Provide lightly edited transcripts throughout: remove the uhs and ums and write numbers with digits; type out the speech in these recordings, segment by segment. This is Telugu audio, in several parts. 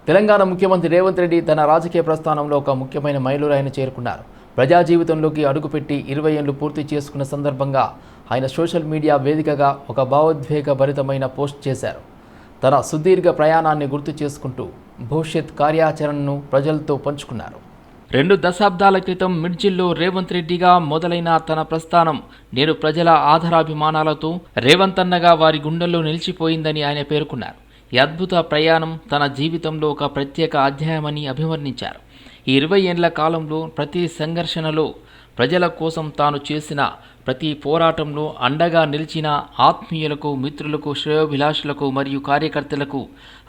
తెలంగాణ ముఖ్యమంత్రి రేవంత్ రెడ్డి తన రాజకీయ ప్రస్థానంలో ఒక ముఖ్యమైన మైలురాయిని చేరుకున్నారు. ప్రజా జీవితంలోకి అడుగుపెట్టి 20 ఏళ్లు పూర్తి చేసుకున్న సందర్భంగా ఆయన సోషల్ మీడియా వేదికగా ఒక భావోద్వేగభరితమైన పోస్ట్ చేశారు. తన సుదీర్ఘ ప్రయాణాన్ని గుర్తు చేసుకుంటూ భవిష్యత్ కార్యాచరణను ప్రజలతో పంచుకున్నారు. 2 దశాబ్దాల క్రితం మిర్జిల్లో రేవంత్ రెడ్డిగా మొదలైన తన ప్రస్థానం నేడు ప్రజల ఆధారాభిమానాలతో రేవంత్ అన్నగా వారి గుండెల్లో నిలిచిపోయిందని ఆయన పేర్కొన్నారు. ఈ అద్భుత ప్రయాణం తన జీవితంలో ఒక ప్రత్యేక అధ్యాయమని అభివర్ణించారు. ఈ 20 ఏళ్ల కాలంలో ప్రతి సంఘర్షణలో ప్రజల కోసం తాను చేసిన ప్రతి పోరాటంలో అండగా నిలిచిన ఆత్మీయులకు, మిత్రులకు, శ్రేయోభిలాషులకు మరియు కార్యకర్తలకు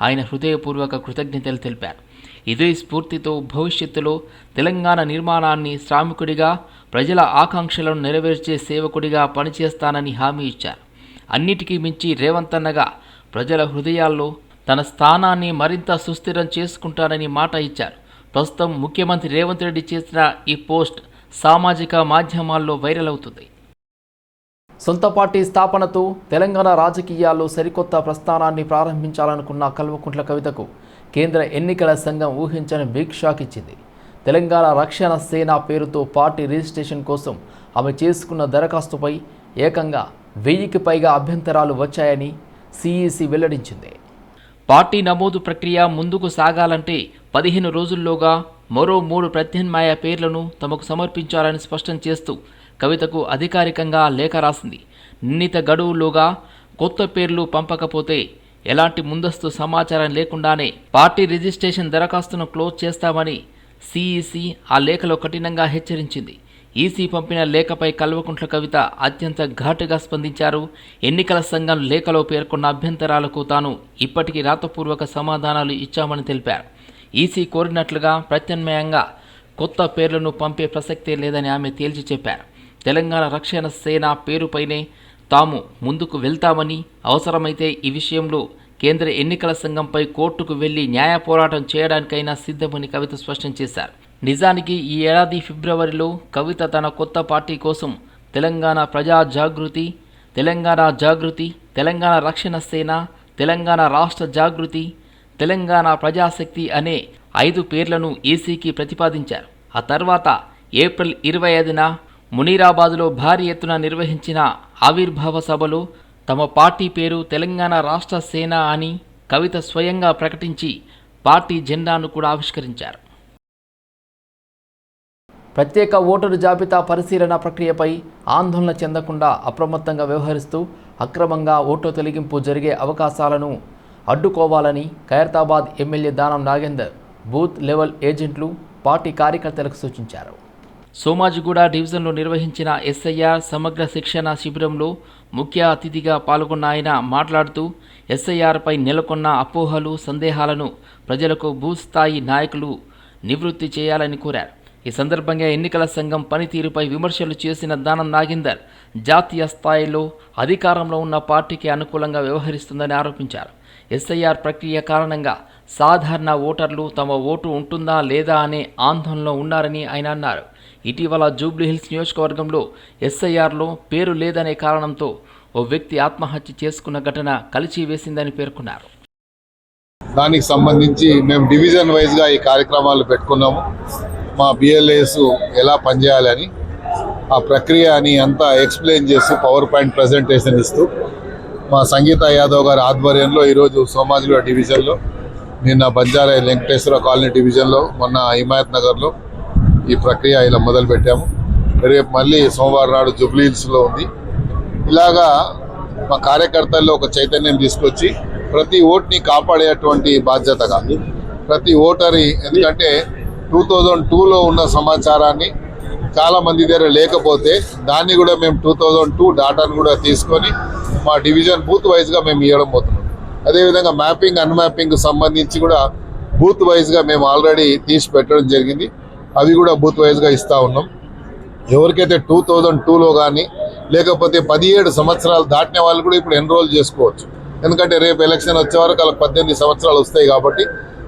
ఆయన హృదయపూర్వక కృతజ్ఞతలు తెలిపారు. ఇదే స్ఫూర్తితో భవిష్యత్తులో తెలంగాణ నిర్మాణాన్ని శ్రామికుడిగా, ప్రజల ఆకాంక్షలను నెరవేర్చే సేవకుడిగా పనిచేస్తానని హామీ ఇచ్చారు. అన్నిటికీ మించి రేవంత్ అన్నగా ప్రజల హృదయాల్లో తన స్థానాన్ని మరింత సుస్థిరం చేసుకుంటానని మాట ఇచ్చారు. ప్రస్తుతం ముఖ్యమంత్రి రేవంత్ రెడ్డి చేసిన ఈ పోస్ట్ సామాజిక మాధ్యమాల్లో వైరల్ అవుతుంది. సొంత పార్టీ స్థాపనతో తెలంగాణ రాజకీయాల్లో సరికొత్త ప్రస్థానాన్ని ప్రారంభించాలనుకున్న కల్వకుంట్ల కవితకు కేంద్ర ఎన్నికల సంఘం ఊహించని బిగ్ షాక్ ఇచ్చింది. తెలంగాణ రక్షణ సేన పేరుతో పార్టీ రిజిస్ట్రేషన్ కోసం ఆమె చేసుకున్న దరఖాస్తుపై ఏకంగా 1000కి పైగా అభ్యంతరాలు వచ్చాయని సిఈసి వెల్లడించింది. పార్టీ నమోదు ప్రక్రియ ముందుకు సాగాలంటే 15 రోజుల్లోగా మరో 3 ప్రత్యామ్నాయ పేర్లను తమకు సమర్పించాలని స్పష్టం చేస్తూ కవితకు అధికారికంగా లేఖ రాసింది. నిర్ణీత గడువులోగా కొత్త పేర్లు పంపకపోతే ఎలాంటి ముందస్తు సమాచారం లేకుండానే పార్టీ రిజిస్ట్రేషన్ దరఖాస్తును క్లోజ్ చేస్తామని సిఈసి ఆ లేఖలో కఠినంగా హెచ్చరించింది. ఈసీ పంపిన లేఖపై కల్వకుంట్ల కవిత అత్యంత ఘాటుగా స్పందించారు. ఎన్నికల సంఘం లేఖలో పేర్కొన్న అభ్యంతరాలకు తాను ఇప్పటికీ రాతపూర్వక సమాధానాలు ఇచ్చామని తెలిపారు. ఈసీ కోరినట్లుగా ప్రత్యామ్నాయంగా కొత్త పేర్లను పంపే ప్రసక్తే లేదని ఆమె తేల్చి చెప్పారు. తెలంగాణ రక్షణ సేన పేరుపైనే తాము ముందుకు వెళ్తామని, అవసరమైతే ఈ విషయంలో కేంద్ర ఎన్నికల సంఘంపై కోర్టుకు వెళ్లి న్యాయ పోరాటం చేయడానికైనా సిద్ధమని కవిత స్పష్టం చేశారు. నిజానికి ఈ ఏడాది ఫిబ్రవరిలో కవిత తన కొత్త పార్టీ కోసం తెలంగాణ ప్రజా జాగృతి, తెలంగాణ జాగృతి, తెలంగాణ రక్షణ సేన, తెలంగాణ రాష్ట్ర జాగృతి, తెలంగాణ ప్రజాశక్తి అనే 5 పేర్లను ఈసీకి ప్రతిపాదించారు. ఆ తర్వాత ఏప్రిల్ 25న మునీరాబాద్లో భారీ ఎత్తున నిర్వహించిన ఆవిర్భావ సభలో తమ పార్టీ పేరు తెలంగాణ రాష్ట్ర సేన అని కవిత స్వయంగా ప్రకటించి పార్టీ జెండాను కూడా ఆవిష్కరించారు. ప్రత్యేక ఓటరు జాబితా పరిశీలన ప్రక్రియపై ఆందోళన చెందకుండా అప్రమత్తంగా వ్యవహరిస్తూ అక్రమంగా ఓటు తొలగింపు జరిగే అవకాశాలను అడ్డుకోవాలని Khairatabad MLA Danam Nagender booth level ఏజెంట్లు పార్టీ కార్యకర్తలకు సూచించారు. సోమాజిగూడ డివిజన్లో నిర్వహించిన ఎస్ఐఆర్ సమగ్ర శిక్షణ శిబిరంలో ముఖ్య అతిథిగా పాల్గొన్న ఆయన మాట్లాడుతూ ఎస్ఐఆర్పై నెలకొన్న అపోహలు, సందేహాలను ప్రజలకు బూత్ స్థాయి నాయకులు నివృత్తి చేయాలని కోరారు. ఈ సందర్భంగా ఎన్నికల సంఘం పనితీరుపై విమర్శలు చేసిన దానం నాగేందర్ జాతీయ స్థాయిలో అధికారంలో ఉన్న పార్టీకి అనుకూలంగా వ్యవహరిస్తుందని ఆరోపించారు. ఎస్ఐఆర్ ప్రక్రియ కారణంగా సాధారణ ఓటర్లు తమ ఓటు ఉంటుందా లేదా అనే ఆందోళనలో ఉన్నారని ఆయన అన్నారు. ఇటీవల జూబ్లీహిల్స్ నియోజకవర్గంలో ఎస్ఐఆర్లో పేరు లేదనే కారణంతో ఓ వ్యక్తి ఆత్మహత్య చేసుకున్న ఘటన కలిచివేసిందని పేర్కొన్నారు. దానికి సంబంధించి మేము డివిజన్ వైజ్గా ఈ కార్యక్రమాలు పెట్టుకున్నాము. మా బిఎల్ఏస్ ఎలా పనిచేయాలని ఆ ప్రక్రియ అని అంతా ఎక్స్ప్లెయిన్ చేస్తూ పవర్ పాయింట్ ప్రజెంటేషన్ ఇస్తూ మా సంగీత యాదవ్ గారి ఆధ్వర్యంలో ఈరోజు సోమాజిగూడ డివిజన్లో, నిన్న బంజారా వెంకటేశ్వర కాలనీ డివిజన్లో, మొన్న హిమాయత్ నగర్లో ఈ ప్రక్రియ ఇలా మొదలుపెట్టాము. రేపు మళ్ళీ సోమవారం నాడు జూబ్లీహిల్స్లో ఉంది. ఇలాగా మా కార్యకర్తల్లో ఒక చైతన్యం తీసుకొచ్చి ప్రతి ఓటుని కాపాడేటువంటి బాధ్యతగా ప్రతి ఓటరి, ఎందుకంటే 2002లో ఉన్న సమాచారాన్ని చాలామంది దగ్గర లేకపోతే దాన్ని కూడా మేము 2002 డాటాను కూడా తీసుకొని మా డివిజన్ బూత్ వైజ్గా మేము ఇవ్వడం పోతున్నాం. అదేవిధంగా మ్యాపింగ్, అన్మ్యాపింగ్ సంబంధించి కూడా బూత్ వైజ్గా మేము ఆల్రెడీ తీసి పెట్టడం జరిగింది. అవి కూడా బూత్ వైజ్గా ఇస్తూ ఉన్నాం. ఎవరికైతే 2002లో కానీ లేకపోతే 17 సంవత్సరాలు దాటిన వాళ్ళు కూడా ఇప్పుడు ఎన్రోల్ చేసుకోవచ్చు. ఎందుకంటే రేపు ఎలక్షన్ వచ్చే వరకు వాళ్ళకి 18 సంవత్సరాలు వస్తాయి కాబట్టి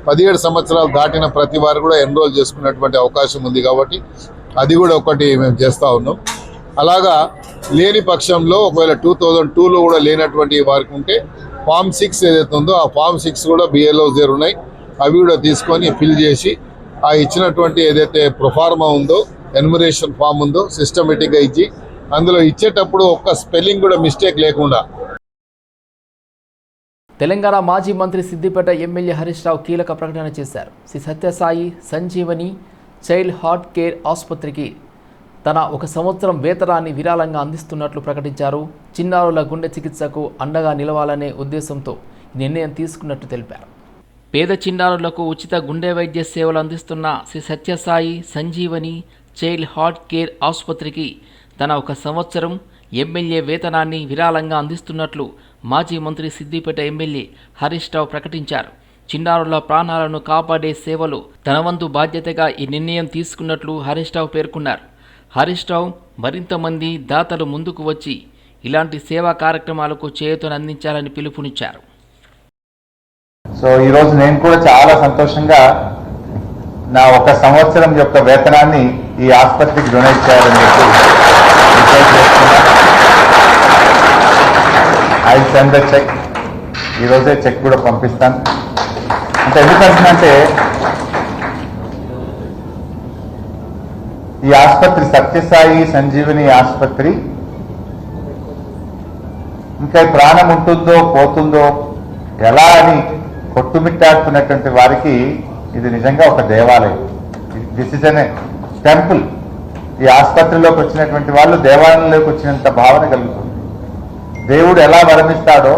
17 సంవత్సరాలు దాటిన ప్రతి వారు కూడా ఎన్రోల్ చేసుకునేటువంటి అవకాశం ఉంది కాబట్టి అది కూడా ఒకటి మేము చేస్తూ ఉన్నాం. అలాగా లేని పక్షంలో ఒకవేళ 2002లో కూడా లేనటువంటి వారికి ఉంటే ఫామ్ 6 ఏదైతే ఉందో ఆ ఫామ్ 6 కూడా బిఎల్ఓస్ దగ్గర ఉన్నాయి. అవి కూడా తీసుకొని ఫిల్ చేసి ఆ ఇచ్చినటువంటి ఏదైతే ప్రొఫార్మా ఉందో ఎన్యుమరేషన్ ఫామ్ ఉందో సిస్టమేటిక్గా ఇచ్చి అందులో ఇచ్చేటప్పుడు ఒక్క స్పెల్లింగ్ కూడా మిస్టేక్ లేకుండా. తెలంగాణ మాజీ మంత్రి సిద్దిపేట ఎమ్మెల్యే హరీష్ రావు కీలక ప్రకటన చేశారు. Shri Sathya Sai Sanjeevani child heart care ఆసుపత్రికి తన 1 సంవత్సరం వేతనాన్ని విరాళంగా అందిస్తున్నట్లు ప్రకటించారు. చిన్నారుల గుండె చికిత్సకు అండగా నిలవాలనే ఉద్దేశంతో ఈ నిర్ణయం తీసుకున్నట్టు తెలిపారు. పేద చిన్నారులకు ఉచిత గుండె వైద్య సేవలు అందిస్తున్న Shri Sathya Sai Sanjeevani child heart care ఆసుపత్రికి తన 1 సంవత్సరం ఎమ్మెల్యే వేతనాన్ని విరాళంగా అందిస్తున్నట్లు మాజీ మంత్రి సిద్దిపేట ఎమ్మెల్యే హరీష్ రావు ప్రకటించారు. చిన్నారుల ప్రాణాలను కాపాడే సేవలు తన వంతు బాధ్యతగా ఈ నిర్ణయం తీసుకున్నట్లు హరీష్ రావు పేర్కొన్నారు. హరీష్ రావు మరింత మంది దాతలు ముందుకు వచ్చి ఇలాంటి సేవా కార్యక్రమాలకు చేయూతనందించాలని పిలుపునిచ్చారు. సో ఈరోజు నేను కూడా చాలా సంతోషంగా నా 1 సంవత్సరం యొక్క వేతనాన్ని ఈ ఆసుపత్రికి డొనేట్ చేయాలని చెప్పి డిసైడ్ చేసుకున్నా. I send the cheque. ఈరోజే చెక్ కూడా పంపిస్తాను. అంటే ఎందుకంటే ఈ ఆసుపత్రి సత్యసాయి సంజీవని ఆసుపత్రి ఇంకా ప్రాణం ఉంటుందో పోతుందో ఎలా అని కొట్టుమిట్టాడుతున్నటువంటి వారికి ఇది నిజంగా ఒక దేవాలయం. This is an temple. ఈ ఆసుపత్రిలోకి వచ్చినటువంటి వాళ్ళు దేవాలయంలోకి వచ్చినంత భావన కలుగుతుంది. దేవుడు ఎలా వరమిస్తాడో,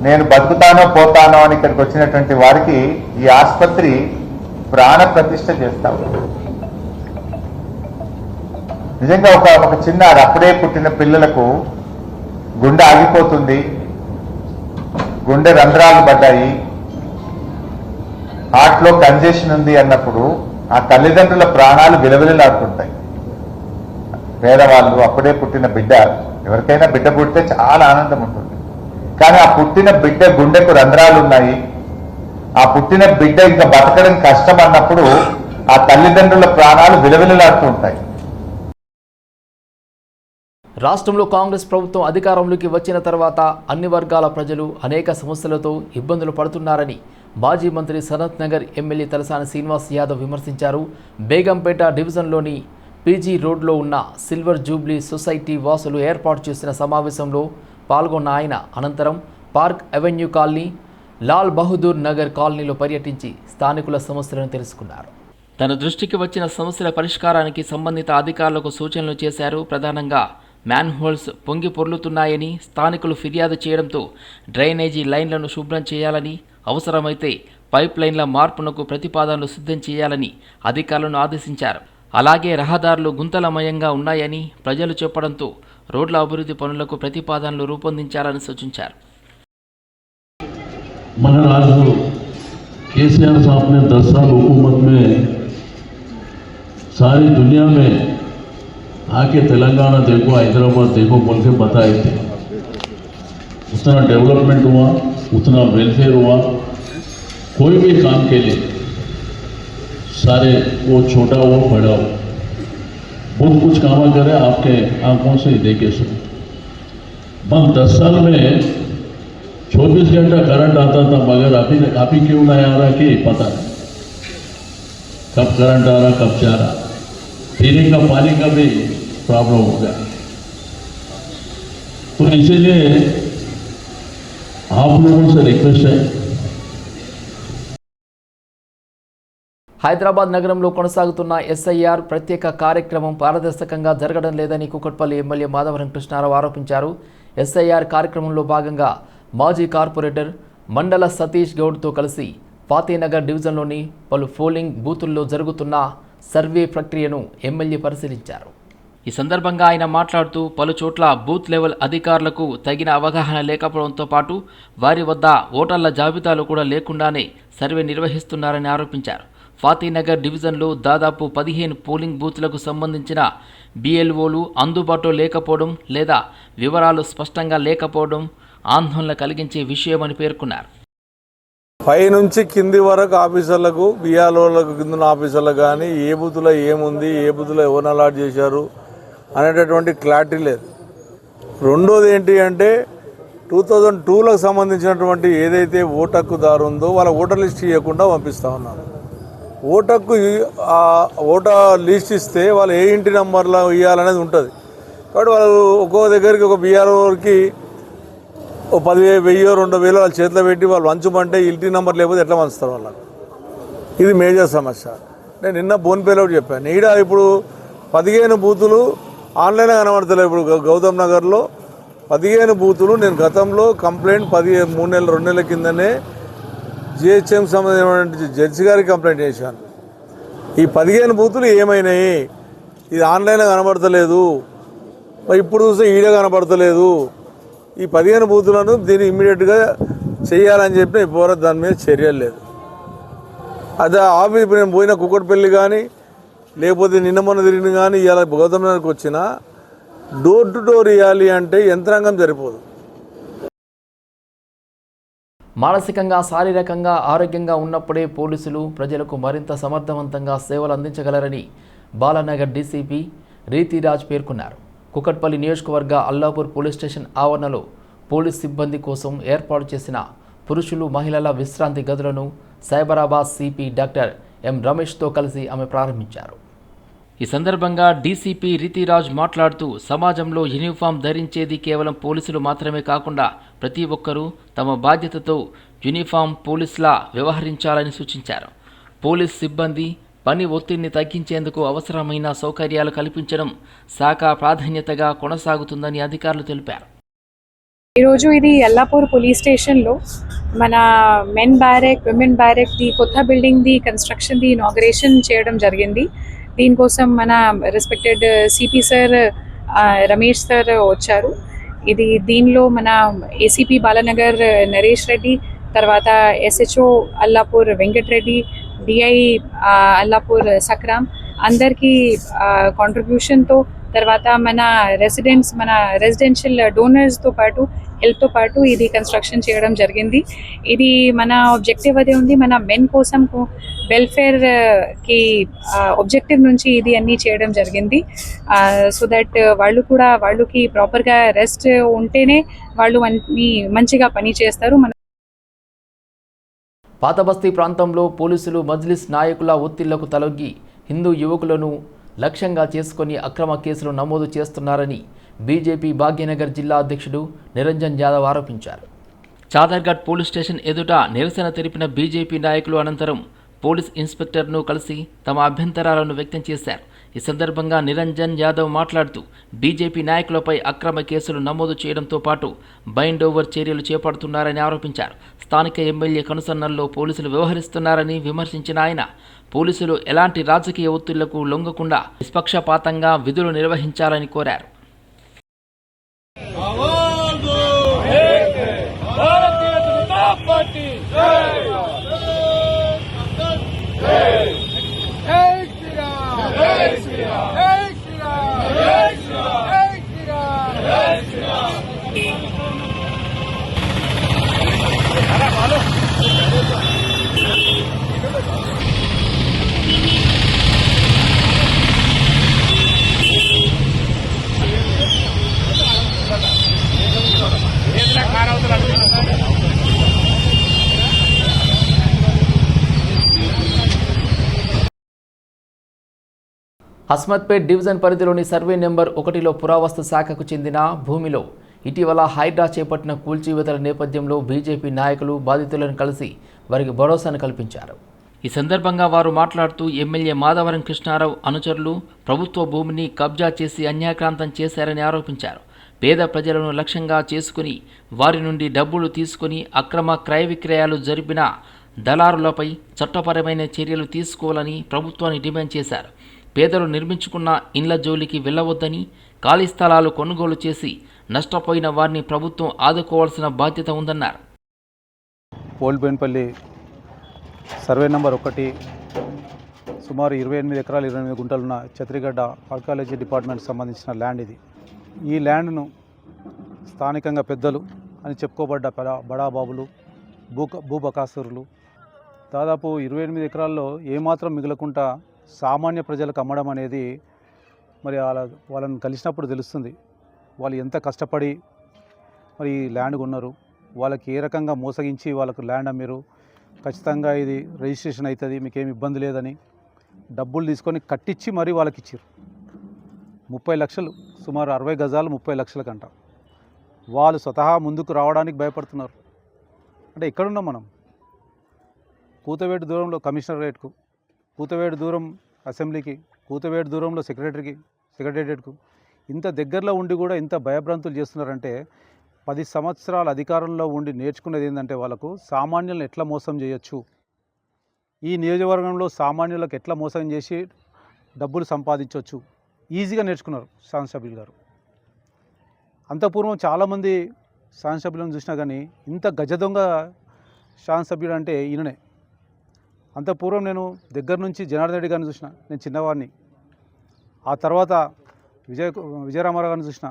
నేను బతుకుతానో పోతానో అని ఇక్కడికి వచ్చినటువంటి వారికి ఈ ఆసుపత్రి ప్రాణ ప్రతిష్ఠ చేస్తాడు. నిజంగా ఒక చిన్న అప్పుడే పుట్టిన పిల్లలకు గుండె ఆగిపోతుంది, గుండె రంధ్రాలు పడ్డాయి, హార్ట్లో కంజెషన్ ఉంది అన్నప్పుడు ఆ తల్లిదండ్రుల ప్రాణాలు విలవిలలాడుతుంటాయి. పేదవాళ్ళు అప్పుడే పుట్టిన బిడ్డ, ఎవరికైనా బిడ్డ పుట్టితే చాలా ఆనందం ఉంటుంది. కానీ ఆ పుట్టిన బిడ్డ గుండెకు రంధ్రాలు ఉన్నాయి, ఆ పుట్టిన బిడ్డ ఇంకా బతకడం కష్టం అన్నప్పుడు ఆ తల్లిదండ్రుల ప్రాణాలు విలవిలలాడుతూ ఉంటాయి. రాష్ట్రంలో కాంగ్రెస్ ప్రభుత్వం అధికారంలోకి వచ్చిన తర్వాత అన్ని వర్గాల ప్రజలు అనేక సమస్యలతో ఇబ్బందులు పడుతున్నారని మాజీ మంత్రి సనత్ నగర్ ఎమ్మెల్యే తలసాని శ్రీనివాస్ యాదవ్ విమర్శించారు. బేగంపేట డివిజన్లోని పీజీ రోడ్లో ఉన్న సిల్వర్ జూబ్లీ సొసైటీ వాసులు ఏర్పాటు చేసిన సమావేశంలో పాల్గొన్న ఆయన అనంతరం park avenue colony, Lal Bahadur Nagar కాలనీలో పర్యటించి స్థానికుల సమస్యలను తెలుసుకున్నారు. తన దృష్టికి వచ్చిన సమస్యల పరిష్కారానికి సంబంధిత అధికారులకు సూచనలు చేశారు. ప్రధానంగా మ్యాన్ హోల్స్ పొంగి పొర్లుతున్నాయని స్థానికులు ఫిర్యాదు చేయడంతో డ్రైనేజీ లైన్లను శుభ్రం చేయాలని, అవసరమైతే పైప్ లైన్ల మార్పునకు ప్రతిపాదనలు సిద్ధం చేయాలని అధికారులను ఆదేశించారు. అలాగే రహదారులు గుంతలమయంగా ఉన్నాయని ప్రజలు చెప్పడంతో రోడ్ల అభివృద్ధి పనులకు ప్రతిపాదనలు రూపొందించాలని సూచించారు. महाराज केसीआर साहब ने 10 साल हुकूमत में सारी दुनिया में आके तेलंगाना देखो, हैदराबाद देखो बोल के बताए थे. उतना डेवलपमेंट हुआ, उतना वेलफेयर हुआ. कोई भी काम के लिए सारे वो छोटा हो बड़ा हो बहुत कुछ काम करे, आपके आंखों से देखे सुनो. बस 10 साल में 24 घंटा करंट आता था, मगर अभी क्यों नहीं आ रहा कि पता नहीं. कब करंट आ रहा, कब जा रहा. पीने का पानी का भी प्रॉब्लम हो गया. तो इसीलिए आप लोगों से रिक्वेस्ट है. హైదరాబాద్ నగరంలో కొనసాగుతున్న ఎస్ఐఆర్ ప్రత్యేక కార్యక్రమం పారదర్శకంగా జరగడం లేదని కూకట్పల్లి ఎమ్మెల్యే మాధవరం కృష్ణారావు ఆరోపించారు. ఎస్ఐఆర్ కార్యక్రమంలో భాగంగా మాజీ కార్పొరేటర్ మండల సతీష్ గౌడ్తో కలిసి ఫాతీనగర్ డివిజన్లోని పలు పోలింగ్ బూతుల్లో జరుగుతున్న సర్వే ప్రక్రియను ఎమ్మెల్యే పరిశీలించారు. ఈ సందర్భంగా ఆయన మాట్లాడుతూ పలు చోట్ల బూత్ లెవెల్ అధికారులకు తగిన అవగాహన లేకపోవడంతో పాటు వారి వద్ద ఓటర్ల జాబితాలు కూడా లేకుండానే సర్వే నిర్వహిస్తున్నారని ఆరోపించారు. ఫాతీనగర్ డివిజన్లో దాదాపు 15 పోలింగ్ బూత్లకు సంబంధించిన బిఎల్ఓలు అందుబాటులో లేకపోవడం లేదా వివరాలు స్పష్టంగా లేకపోవడం ఆందోళన కలిగించే విషయమని పేర్కొన్నారు. పై నుంచి కింది వరకు ఆఫీసర్లకు, బిఆర్ఓలకు కింద ఆఫీసర్లకు కానీ ఏ బూత్లో ఏముంది, ఏ బూత్లో ఎవరిని అలాట్ చేశారు అనేటటువంటి క్లారిటీ లేదు. రెండోది ఏంటి అంటే 2002లకు సంబంధించినటువంటి ఏదైతే ఓటు హక్కుదారు ఉందో వాళ్ళ ఓటర్ లిస్ట్ ఇవ్వకుండా పంపిస్తూ ఉన్నారు. ఓటర్ లిస్ట్ ఇస్తే వాళ్ళు ఏ ఇంటి నెంబర్లో ఇవ్వాలనేది ఉంటుంది. కాబట్టి వాళ్ళు ఒక్కో దగ్గరికి ఒక బీఆర్ఓకి 10,000 2,000 వాళ్ళ చేతిలో పెట్టి వాళ్ళు వంచమంటే ఇంటి నెంబర్ లేకపోతే ఎట్లా వంచుతారు వాళ్ళకు? ఇది మేజర్ సమస్య. నేను నిన్న ఫోన్పేలో చెప్పాను, ఈడ ఇప్పుడు 15 బూతులు ఆన్లైన్లో కనబడతలేవు. ఇప్పుడు గౌతమ్ నగర్లో 15 బూతులు నేను గతంలో కంప్లైంట్ 3 నెలలు 2 నెలల కిందనే జిహెచ్ఎం సంబంధించిన జడ్జి గారికి కంప్లైంట్ చేశాను. ఈ 15 బూతులు ఏమైనాయి, ఇది ఆన్లైన్లో కనబడతలేదు, మరి ఇప్పుడు చూస్తే ఈడ కనబడతలేదు. ఈ 15 బూతులను దీన్ని ఇమ్మీడియట్గా చేయాలని చెప్పి ఇప్పుడు దాని మీద చర్యలు లేదు. అదే ఆఫీస్ నేను పోయిన కుక్కటిపల్లి కానీ లేకపోతే నిన్న మొన్న తిరిగిన కానీ ఇవాళ గౌతమ్ నగర్కి వచ్చినా డోర్ టు డోర్ ఇవ్వాలి అంటే యంత్రాంగం సరిపోదు. మానసికంగా శారీరకంగా ఆరోగ్యంగా ఉన్నప్పుడే పోలీసులు ప్రజలకు మరింత సమర్థవంతంగా సేవలు అందించగలరని బాలానగర్ డీసీపీ రీతిరాజ్ పేర్కొన్నారు. కుకట్పల్లి నియోజకవర్గ అల్లాపూర్ పోలీస్ స్టేషన్ ఆవరణలో పోలీస్ సిబ్బంది కోసం ఏర్పాటు చేసిన పురుషులు మహిళల విశ్రాంతి గదులను సైబరాబాద్ సిపి డాక్టర్ ఎం రమేష్తో కలిసి ఆమె ప్రారంభించారు. ఈ సందర్భంగా డీసీపీ రీతిరాజ్ మాట్లాడుతూ సమాజంలో యూనిఫామ్ ధరించేది కేవలం పోలీసులు మాత్రమే కాకుండా ప్రతి ఒక్కరూ తమ బాధ్యతతో యూనిఫామ్ పోలీసులా వ్యవహరించాలని సూచించారు. పోలీస్ సిబ్బంది పని ఒత్తిడిని తగ్గించేందుకు అవసరమైన సౌకర్యాలు కల్పించడం శాఖ ప్రాధాన్యతగా కొనసాగుతుందని అధికారులు తెలిపారు. ఈరోజు ఇది అల్లాపూర్ పోలీస్ స్టేషన్లో మన మెన్ బ్యారెక్ విమెన్ బ్యారెక్ ది కొత్త బిల్డింగ్ ది కన్స్ట్రక్షన్ ది ఇనాగరేషన్ చేయడం జరిగింది. దీనికోసం మన respected CP sir Ramesh sir వచ్చారు. దీనిలో మన ఏసీపీ బాలానగర్ నరేష్ రెడ్డి, తర్వాత ఎస్హెచ్ఓ అల్లాపూర్ వెంకటరెడ్డి, డిఐ అల్లాపూర్ సక్రామ్ అందరికీ కాంట్రిబ్యూషన్తో, తర్వాత మన రెసిడెన్షియల్ డోనర్స్తో పాటు హెల్ప్తో పాటు ఇది కన్స్ట్రక్షన్ చేయడం జరిగింది. ఇది మన ఆబ్జెక్టివ్ అదే ఉంది, మన మెన్ కోసం వెల్ఫేర్కి ఆబ్జెక్టివ్ నుంచి ఇది అన్నీ చేయడం జరిగింది. సో దట్ వాళ్ళకి ప్రాపర్గా రెస్ట్ ఉంటేనే వాళ్ళు మంచిగా పని చేస్తారు. పాతబస్తీ ప్రాంతంలో పోలీసులు మజ్లిస్ నాయకుల ఒత్తిళ్లకు తలొగ్గి హిందూ యువకులను లక్ష్యంగా చేసుకుని అక్రమ కేసులు నమోదు చేస్తున్నారని బీజేపీ భాగ్యనగర్ జిల్లా అధ్యక్షుడు నిరంజన్ యాదవ్ ఆరోపించారు. చాదర్ఘట్ పోలీస్ స్టేషన్ ఎదుట నిరసన తెలిపిన బీజేపీ నాయకులు అనంతరం పోలీస్ ఇన్స్పెక్టర్ను కలిసి తమ అభ్యంతరాలను వ్యక్తం చేశారు. ఈ సందర్భంగా నిరంజన్ యాదవ్ మాట్లాడుతూ బీజేపీ నాయకులపై అక్రమ కేసులు నమోదు చేయడంతో పాటు బైండ్ ఓవర్ చర్యలు చేపడుతున్నారని ఆరోపించారు. స్థానిక ఎమ్మెల్యే కనుసన్నల్లో పోలీసులు వ్యవహరిస్తున్నారని విమర్శించిన ఆయన పోలీసులు ఎలాంటి రాజకీయ ఒత్తిళ్లకు లొంగకుండా నిష్పక్షపాతంగా విధులు నిర్వహించాలని కోరారు. హస్మత్పేట్ డివిజన్ పరిధిలోని సర్వే నెంబర్ 1లో పురావస్తు శాఖకు చెందిన భూమిలో ఇటీవల హైడ్రా చేపట్టిన కూల్చివేతల నేపథ్యంలో బీజేపీ నాయకులు బాధితులను కలిసి వారికి భరోసాను కల్పించారు. ఈ సందర్భంగా వారు మాట్లాడుతూ ఎమ్మెల్యే మాధవరం కృష్ణారావు అనుచరులు ప్రభుత్వ భూమిని కబ్జా చేసి అన్యాక్రాంతం చేశారని ఆరోపించారు. పేద ప్రజలను లక్ష్యంగా చేసుకుని వారి నుండి డబ్బులు తీసుకుని అక్రమ క్రయ విక్రయాలు జరిపిన దళారులపై చట్టపరమైన చర్యలు తీసుకోవాలని ప్రభుత్వాన్ని డిమాండ్ చేశారు. పేదలు నిర్మించుకున్న ఇండ్ల జోలికి వెళ్లవద్దని, ఖాళీ స్థలాలు కొనుగోలు చేసి నష్టపోయిన వారిని ప్రభుత్వం ఆదుకోవాల్సిన బాధ్యత ఉందన్నారు. పోల్బేన్పల్లి సర్వే నెంబర్ 1 సుమారు 28 ఎకరాలు 28 గుంటలున్న ఛత్రిగడ్డ ఆర్కాలజీ డిపార్ట్మెంట్ సంబంధించిన ల్యాండ్ ఇది. ఈ ల్యాండ్ను స్థానికంగా పెద్దలు అని చెప్పుకోబడ్డ బడాబాబులు, భూబకాసురులు దాదాపు 28 ఎకరాల్లో ఏమాత్రం మిగలకుండా సామాన్య ప్రజలకు అమ్మడం అనేది మరి వాళ్ళని కలిసినప్పుడు తెలుస్తుంది వాళ్ళు ఎంత కష్టపడి మరి ఈ ల్యాండ్ కొన్నారు, వాళ్ళకి ఏ రకంగా మోసగించి వాళ్ళకు ల్యాండ్ అమ్మారు, ఖచ్చితంగా ఇది రిజిస్ట్రేషన్ అవుతుంది, మీకేం ఇబ్బంది లేదని డబ్బులు తీసుకొని కట్టించి మరీ వాళ్ళకి ఇచ్చారు. 30 లక్షలు, సుమారు 60 గజాలు 30 లక్షలకంట. వాళ్ళు స్వతహా ముందుకు రావడానికి భయపడుతున్నారు. అంటే ఎక్కడున్నాం మనం? కూతవేటు దూరంలో కమిషనరేట్కు, కూతవేటు దూరం అసెంబ్లీకి, కూతవేటు దూరంలో సెక్రటేరియట్కు, ఇంత దగ్గరలో ఉండి కూడా ఇంత భయభ్రాంతులు చేస్తున్నారంటే 10 సంవత్సరాల అధికారంలో ఉండి నేర్చుకునేది ఏంటంటే వాళ్ళకు సామాన్యులను ఎట్లా మోసం చేయొచ్చు, ఈ నియోజకవర్గంలో సామాన్యులకు ఎట్లా మోసం చేసి డబ్బులు సంపాదించవచ్చు ఈజీగా నేర్చుకున్నారు శాసనసభ్యులు గారు. అంతపూర్వం చాలామంది శాసనసభ్యులను చూసినా కానీ ఇంత గజ దొంగ శాసనసభ్యుడు అంటే ఈయననే. అంతపూర్వం నేను దగ్గర నుంచి జనార్దన్ రెడ్డి గారిని చూసిన, నేను చిన్నవాడిని. ఆ తర్వాత విజయరామారావు గారిని చూసిన.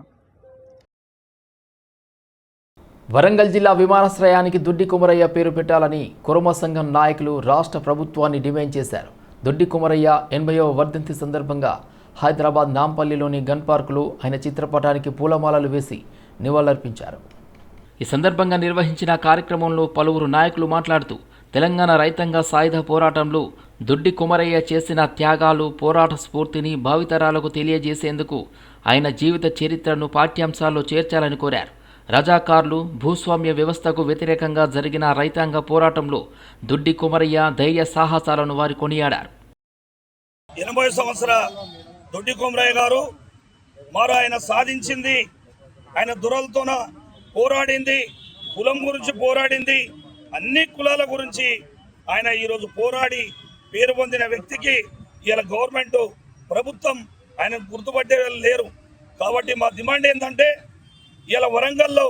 వరంగల్ జిల్లా విమానాశ్రయానికి దొడ్డి కుమరయ్య పేరు పెట్టాలని కురుమ సంఘం నాయకులు రాష్ట్ర ప్రభుత్వాన్ని డిమాండ్ చేశారు. దొడ్డి కుమరయ్య 80వ వర్ధంతి సందర్భంగా హైదరాబాద్ నాంపల్లిలోని గన్ పార్కులో ఆయన చిత్రపటానికి పూలమాలలు వేసి నివాళులర్పించారు. ఈ సందర్భంగా నిర్వహించిన కార్యక్రమంలో పలువురు నాయకులు మాట్లాడుతూ తెలంగాణ రైతాంగ సాయుధ పోరాటంలో దొడ్డి కుమరయ్య చేసిన త్యాగాలు, పోరాట స్ఫూర్తిని భావితరాలకు తెలియజేసేందుకు ఆయన జీవిత చరిత్రను పాఠ్యాంశాల్లో చేర్చాలని కోరారు. రజాకార్లు, భూస్వామ్య వ్యవస్థకు వ్యతిరేకంగా జరిగిన రైతాంగ పోరాటంలో దొడ్డి కుమరయ్య ధైర్య సాహసాలను వారు కొనియాడారు. 80 సంవత్సర దొడ్డి కుమరయ్య గారు మరి ఆయన సాధించింది, ఆయన దురలతోన పోరాడింది, కులం గురించి పోరాడింది, అన్ని కులాల గురించి ఆయన ఈరోజు పోరాడి పేరు పొందిన వ్యక్తికి ఇలా గవర్నమెంట్ ప్రభుత్వం ఆయన గుర్తుపట్టే లేరు. కాబట్టి మా డిమాండ్ ఏంటంటే ఇలా వరంగల్లో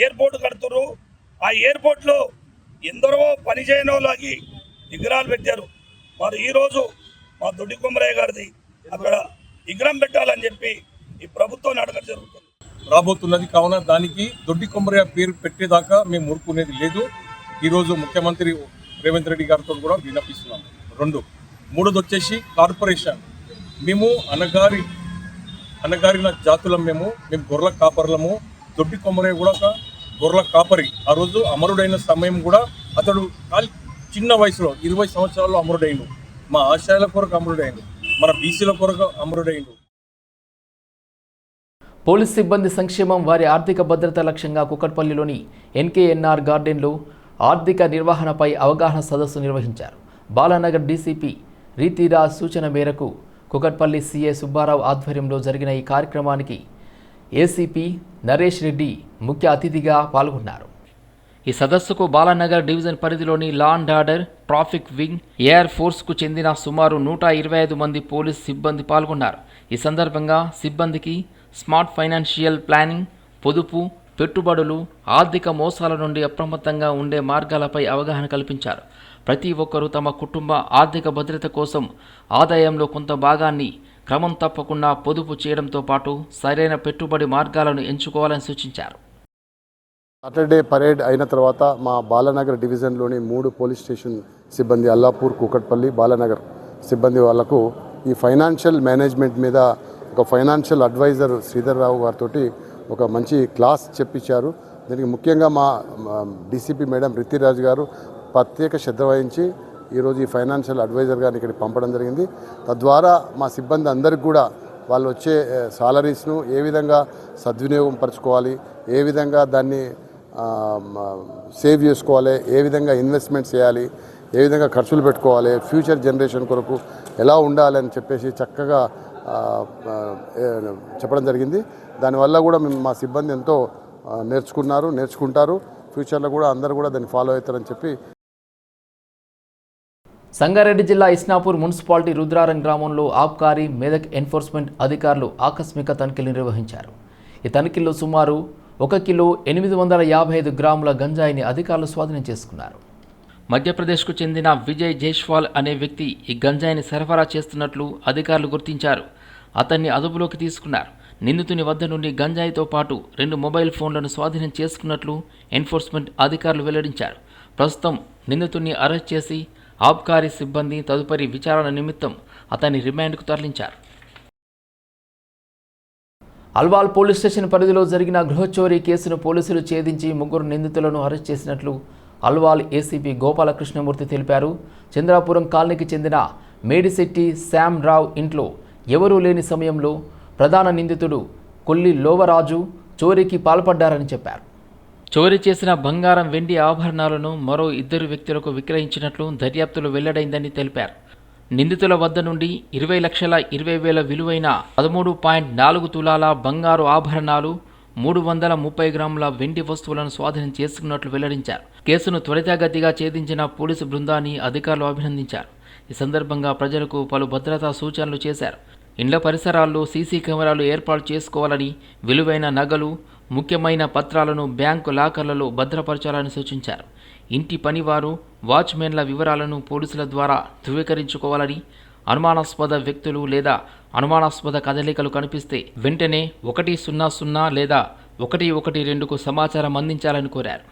ఎయిర్పోర్ట్ కడుతున్నారు, ఆ ఎయిర్పోర్ట్లో ఎందరో పనిచేయని వాళ్ళకి విగ్రహాలు పెట్టారు. మరి ఈరోజు మా దొడ్డి కుమరయ్య గారిది అక్కడ విగ్రహం పెట్టాలని చెప్పి ఈ ప్రభుత్వాన్ని అడగడం జరుగుతుంది. రాబోతున్నది కావున దానికి దొడ్డి కుమరయ్య పేరు పెట్టేదాకా మేము ఊరుకునేది లేదు. ఈరోజు ముఖ్యమంత్రి రేవంత్ రెడ్డి గారితో కూడా విన్నపిస్తున్నాము. 2, 3 వచ్చేసి కార్పొరేషన్. మేము అనగారిన జాతులం, మేము గొర్రెల కాపర్లము. దొడ్డి కుమరయ్య కూడా ఒక గొర్రెల కాపరి. ఆ రోజు అమరుడైన సమయం కూడా అతడు చిన్న వయసులో 20 సంవత్సరాల్లో అమరుడైండు. మా ఆశయాల కొరకు అమరుడైండు, మన బీసీల కొరకు అమరుడైండు. పోలీస్ సిబ్బంది సంక్షేమం, వారి ఆర్థిక భద్రత లక్ష్యంగా కుకట్పల్లిలోని ఎన్కేఎన్ఆర్ గార్డెన్లో ఆర్థిక నిర్వహణపై అవగాహన సదస్సు నిర్వహించారు. బాలానగర్ డీసీపీ రీతిరాజ్ సూచన మేరకు కుకట్పల్లి సీఏ సుబ్బారావు ఆధ్వర్యంలో జరిగిన ఈ కార్యక్రమానికి ఏసీపీ నరేష్ రెడ్డి ముఖ్య అతిథిగా పాల్గొన్నారు. ఈ సదస్సుకు బాలానగర్ డివిజన్ పరిధిలోని law and order, traffic wing, air ఫోర్స్కు చెందిన సుమారు 125 మంది పోలీస్ సిబ్బంది పాల్గొన్నారు. ఈ సందర్భంగా సిబ్బందికి స్మార్ట్ ఫైనాన్షియల్ ప్లానింగ్, పొదుపు, పెట్టుబడులు, ఆర్థిక మోసాల నుండి అప్రమత్తంగా ఉండే మార్గాలపై అవగాహన కల్పించారు. ప్రతి ఒక్కరూ తమ కుటుంబ ఆర్థిక భద్రత కోసం ఆదాయంలో కొంత భాగాన్ని క్రమం తప్పకుండా పొదుపు చేయడంతో పాటు సరైన పెట్టుబడి మార్గాలను ఎంచుకోవాలని సూచించారు. సాటర్డే పరేడ్ అయిన తర్వాత మా బాలానగర్ డివిజన్లోని 3 పోలీస్ స్టేషన్ సిబ్బంది, అల్లాపూర్, కూకట్పల్లి, బాలానగర్ సిబ్బంది వాళ్లకు ఈ ఫైనాన్షియల్ మేనేజ్మెంట్ మీద ఒక ఫైనాన్షియల్ అడ్వైజర్ శ్రీధర్ రావు గారితో ఒక మంచి క్లాస్ చెప్పించారు. దీనికి ముఖ్యంగా మా డీసీపీ మేడం రితిరాజ్ గారు ప్రత్యేక శ్రద్ధ వహించి ఈరోజు ఈ ఫైనాన్షియల్ అడ్వైజర్ గారిని ఇక్కడికి పంపడం జరిగింది. తద్వారా మా సిబ్బంది అందరికీ కూడా వాళ్ళు వచ్చే సాలరీస్ను ఏ విధంగా సద్వినియోగం పరచుకోవాలి, ఏ విధంగా దాన్ని సేవ్ చేసుకోవాలి, ఏ విధంగా ఇన్వెస్ట్మెంట్స్ చేయాలి, ఏ విధంగా ఖర్చులు పెట్టుకోవాలి, ఫ్యూచర్ జనరేషన్ కొరకు ఎలా ఉండాలి అని చెప్పేసి చక్కగా చెప్పడం జరిగింది. దానివల్ల కూడా మా సిబ్బంది ఎంతో నేర్చుకుంటారు. ఫ్యూచర్లో కూడా అందరూ కూడా దాన్ని ఫాలో అవుతారని చెప్పి. సంగారెడ్డి జిల్లా ఇస్నాపూర్ మున్సిపాలిటీ రుద్రారం గ్రామంలో ఆబ్కారీ, మెదక్ ఎన్ఫోర్స్మెంట్ అధికారులు ఆకస్మిక తనిఖీలు నిర్వహించారు. ఈ తనిఖీల్లో సుమారు 1 కిలో 855 గ్రాముల గంజాయిని అధికారులు స్వాధీనం చేసుకున్నారు. మధ్యప్రదేశ్కు చెందిన విజయ్ జైస్వాల్ అనే వ్యక్తి ఈ గంజాయిని సరఫరా చేస్తున్నట్లు అధికారులు గుర్తించారు. అతన్ని అదుపులోకి తీసుకున్నారు. నిందితుని వద్ద నుండి గంజాయితో పాటు 2 మొబైల్ ఫోన్లను స్వాధీనం చేసుకున్నట్లు ఎన్ఫోర్స్మెంట్ అధికారులు వెల్లడించారు. ప్రస్తుతం నిందితుడిని అరెస్ట్ చేసి ఆబ్కారీ సిబ్బంది తదుపరి విచారణ నిమిత్తం అతన్ని రిమాండ్కు తరలించారు. అల్వాల్ పోలీస్ స్టేషన్ పరిధిలో జరిగిన గృహచోరీ కేసును పోలీసులు ఛేదించి 3 నిందితులను అరెస్ట్ చేసినట్లు అల్వాల్ ఏసీపీ గోపాలకృష్ణమూర్తి తెలిపారు. చంద్రాపురం కాలనీకి చెందిన మేడిశెట్టి శ్యామ్ రావ్ ఇంట్లో ఎవరూ లేని సమయంలో ప్రధాన నిందితుడు కొల్లి లోవరాజు చోరీకి పాల్పడ్డారని చెప్పారు. చోరీ చేసిన బంగారం, వెండి ఆభరణాలను మరో 2 వ్యక్తులకు విక్రయించినట్లు దర్యాప్తులో వెల్లడైందని తెలిపారు. నిందితుల వద్ద నుండి 20,20,000 విలువైన 13.4 తులాల బంగారు ఆభరణాలు, 330 గ్రాముల వెండి వస్తువులను స్వాధీనం చేసుకున్నట్లు వెల్లడించారు. కేసును త్వరితగతిగా ఛేదించిన పోలీసు బృందాన్ని అధికారులు అభినందించారు. ఈ సందర్భంగా ప్రజలకు పలు భద్రతా సూచనలు చేశారు. ఇండ్ల పరిసరాల్లో సీసీ కెమెరాలు ఏర్పాటు చేసుకోవాలని, విలువైన నగలు, ముఖ్యమైన పత్రాలను బ్యాంకు లాకర్లలో భద్రపరచాలని సూచించారు. ఇంటి పనివారు, వాచ్మెన్ల వివరాలను పోలీసుల ద్వారా ధృవీకరించుకోవాలని, అనుమానాస్పద వ్యక్తులు లేదా అనుమానాస్పద కదలికలు కనిపిస్తే వెంటనే 100 లేదా 112కు సమాచారం అందించాలని కోరారు.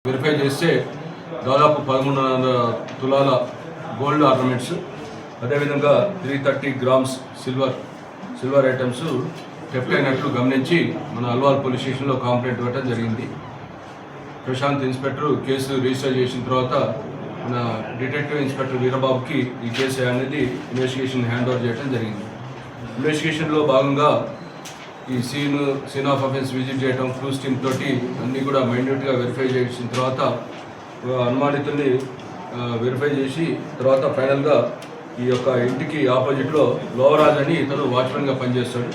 వెరిఫై చేస్తే దాదాపు 1300 తులాల గోల్డ్ ఆర్నమెంట్స్, అదేవిధంగా 330 గ్రామ్స్ సిల్వర్ ఐటమ్స్ థెఫ్ట్ అయినట్లు గమనించి మన అల్వాల్ పోలీస్ స్టేషన్లో కంప్లైంట్ ఇవ్వడం జరిగింది. ప్రశాంత్ ఇన్స్పెక్టర్ కేసు రిజిస్టర్ చేసిన తర్వాత మన డిటెక్టివ్ ఇన్స్పెక్టర్ వీరబాబుకి ఈ కేసు అనేది ఇన్వెస్టిగేషన్ హ్యాండ్ ఓవర్ చేయడం జరిగింది. ఇన్వెస్టిగేషన్లో భాగంగా ఈ సీన్ ఆఫ్ అఫెన్స్ విజిట్ చేయడం, క్రూస్ టీమ్ తోటి అన్నీ కూడా మైన్యూట్గా వెరిఫై చేసిన తర్వాత అనుమానితుల్ని వెరిఫై చేసి తర్వాత ఫైనల్గా ఈ యొక్క ఇంటికి ఆపోజిట్లో లోవరాజ్ అని ఇతను వాచ్మెన్గా పనిచేస్తాడు.